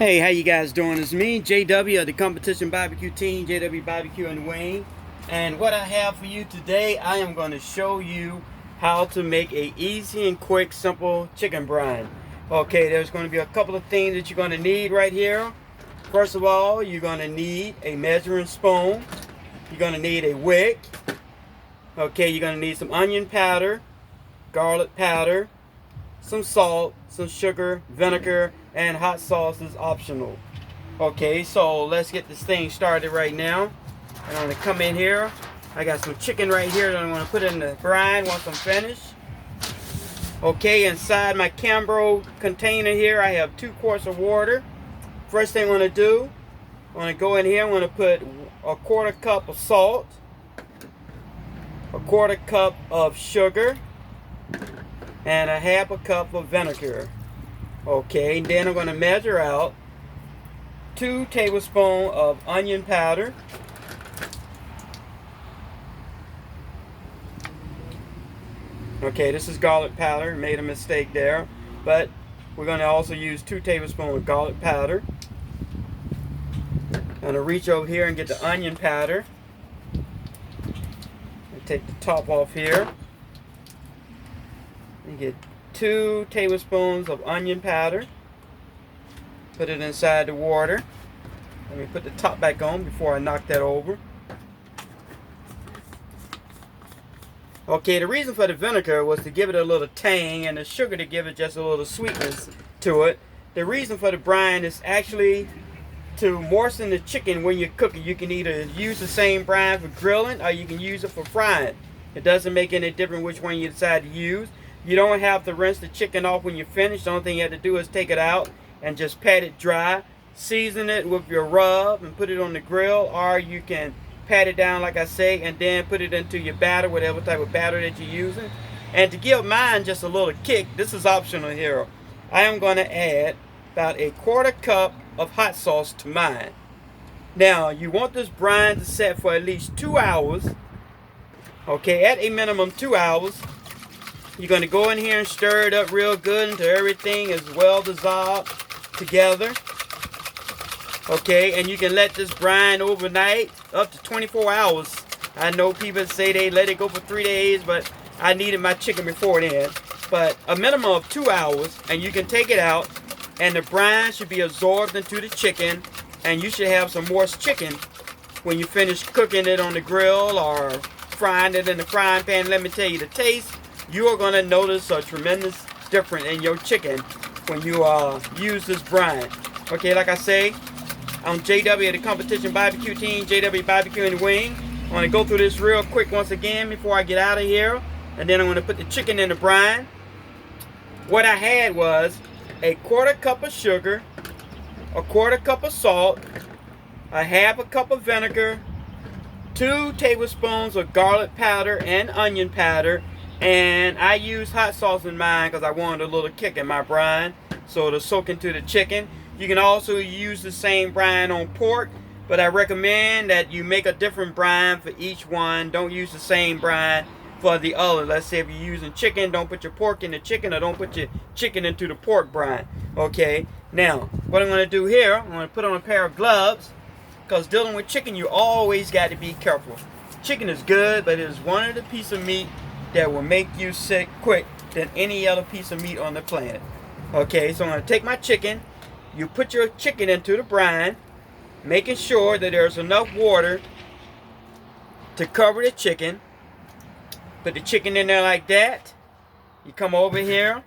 Hey, how you guys doing? It's me, JW of the Competition Barbecue Team, JW Barbecue and Wayne. And what I have for you today, I am going to show you how to make a easy and quick, simple chicken brine. Okay, there's going to be a couple of things that you're going to need right here. First of all, you're going to need a measuring spoon. You're going to need a wick. Okay, you're going to need some onion powder, garlic powder, some salt, some sugar, vinegar, and hot sauce is optional. Okay, so let's get this thing started right now. I'm going to come in here. I got some chicken right here that I'm going to put in the brine once I'm finished. Okay, inside my Cambro container here, I have 2 quarts of water. First thing I'm going to do, I'm going to go in here. I'm going to put a 1/4 cup of salt, a 1/4 cup of sugar, and a 1/2 cup of vinegar. Okay, and then I'm going to measure out 2 tablespoons of onion powder, okay, this is garlic powder, made a mistake there, but we're going to also use 2 tablespoons of garlic powder. I'm going to reach over here and get the onion powder and take the top off here. You get 2 tablespoons of onion powder. Put it inside the water. Let me put the top back on before I knock that over. Okay, the reason for the vinegar was to give it a little tang and the sugar to give it just a little sweetness to it. The reason for the brine is actually to moisten the chicken when you cook it. You can either use the same brine for grilling or you can use it for frying. It doesn't make any difference which one you decide to use. You don't have to rinse the chicken off when you're finished. The only thing you have to do is take it out and just pat it dry. Season it with your rub and put it on the grill, or you can pat it down like I say and then put it into your batter, whatever type of batter that you're using. And to give mine just a little kick, this is optional here, I am going to add about a 1/4 cup of hot sauce to mine. Now, you want this brine to set for at least 2 hours. Okay, at a minimum 2 hours. You're going to go in here and stir it up real good until everything is well dissolved together. Okay, and you can let this brine overnight up to 24 hours. I know people say they let it go for 3 days, but I needed my chicken before then. But a minimum of 2 hours, and you can take it out, and the brine should be absorbed into the chicken, and you should have some moist chicken when you finish cooking it on the grill or frying it in the frying pan. Let me tell you, the taste, you are going to notice a tremendous difference in your chicken when you use this brine. Okay, like I say, I'm JW of the Competition Barbecue Team, JW Barbecue and Wing. I'm going to go through this real quick once again before I get out of here. And then I'm going to put the chicken in the brine. What I had was a 1/4 cup of sugar, a 1/4 cup of salt, a 1/2 cup of vinegar, 2 tablespoons of garlic powder and onion powder. And I use hot sauce in mine because I wanted a little kick in my brine, so it'll soak into the chicken. You can also use the same brine on pork, but I recommend that you make a different brine for each one. Don't use the same brine for the other. Let's say if you're using chicken, don't put your pork in the chicken, or don't put your chicken into the pork brine. Okay, now what I'm going to do here, I'm going to put on a pair of gloves, because dealing with chicken, you always got to be careful. Chicken is good, but it is one of the pieces of meat that will make you sick quick than any other piece of meat on the planet. Okay, so I'm going to take my chicken. You put your chicken into the brine, making sure that there's enough water to cover the chicken. Put the chicken in there like that. You come over here.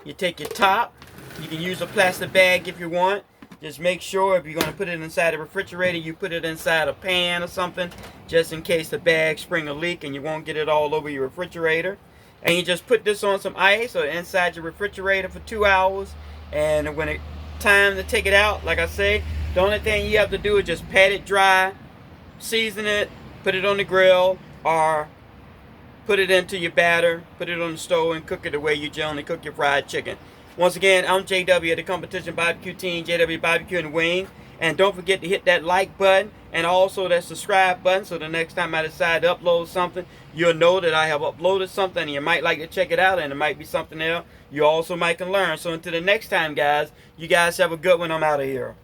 You take your top. You can use a plastic bag if you want. Just make sure if you're going to put it inside the refrigerator, you put it inside a pan or something, just in case the bag spring a leak and you won't get it all over your refrigerator. And you just put this on some ice or inside your refrigerator for 2 hours. And when it's time to take it out, like I say, the only thing you have to do is just pat it dry, season it, put it on the grill, or put it into your batter, put it on the stove, and cook it the way you generally cook your fried chicken. Once again, I'm JW of the Competition Barbecue Team, JW Barbecue and Wing. And don't forget to hit that like button and also that subscribe button, so the next time I decide to upload something, you'll know that I have uploaded something and you might like to check it out, and it might be something else you also might can learn. So until the next time, guys, you guys have a good one. I'm out of here.